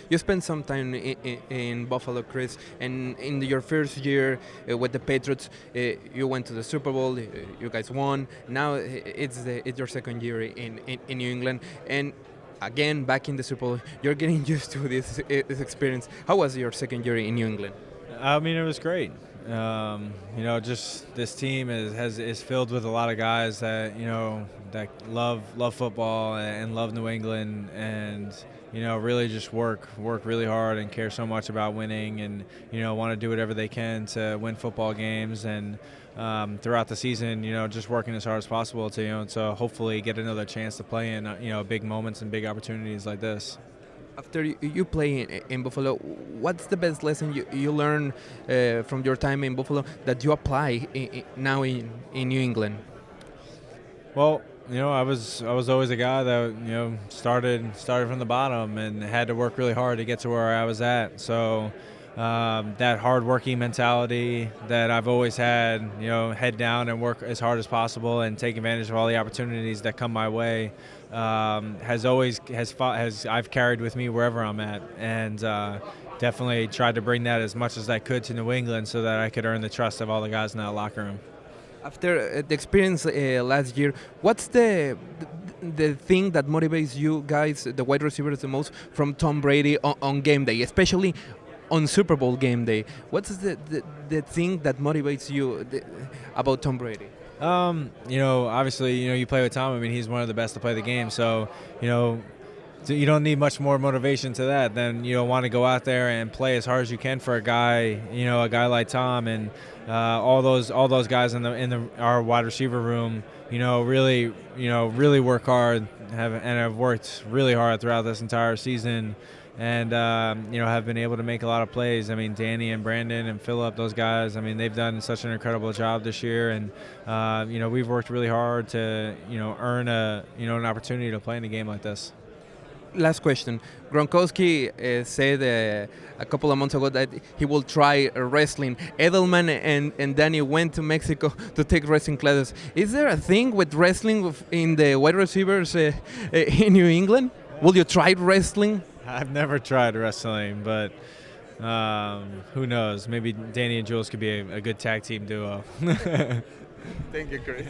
you spent some time in Buffalo, Chris, and in your first year with the Patriots, you went to the Super Bowl. You guys won. Now it's your second year in New England, and again back in the Super Bowl. You're getting used to this experience. How was your second year in New England? I mean, it was great. Just this team is filled with a lot of guys that that love football and love New England, and really just work really hard and care so much about winning, and want to do whatever they can to win football games, and throughout the season, just working as hard as possible to hopefully get another chance to play in big moments and big opportunities like this. After you play in Buffalo, what's the best lesson you learn from your time in Buffalo that you apply now in New England? Well, I was always a guy that started from the bottom and had to work really hard to get to where I was at. So that hard-working mentality that I've always had, head down and work as hard as possible and take advantage of all the opportunities that come my way, I've carried with me wherever I'm at, and definitely tried to bring that as much as I could to New England so that I could earn the trust of all the guys in that locker room. After the experience last year, what's the thing that motivates you guys, the wide receivers, the most from Tom Brady on game day, especially on Super Bowl game day? What's the thing that motivates you about Tom Brady? Obviously, you play with Tom. I mean, he's one of the best to play the game. So, you don't need much more motivation to that than want to go out there and play as hard as you can for a guy like Tom, and all those guys in our wide receiver room. Really work hard have worked really hard throughout this entire season. And have been able to make a lot of plays. I mean, Danny and Brandon and Phillip, those guys, I mean, they've done such an incredible job this year, and we've worked really hard to earn an opportunity to play in a game like this. Last question. Gronkowski said a couple of months ago that he will try wrestling. Edelman and Danny went to Mexico to take wrestling classes. Is there a thing with wrestling in the wide receivers in New England? Will you try wrestling? I've never tried wrestling, but who knows? Maybe Danny and Jules could be a good tag team duo. Thank you, Chris.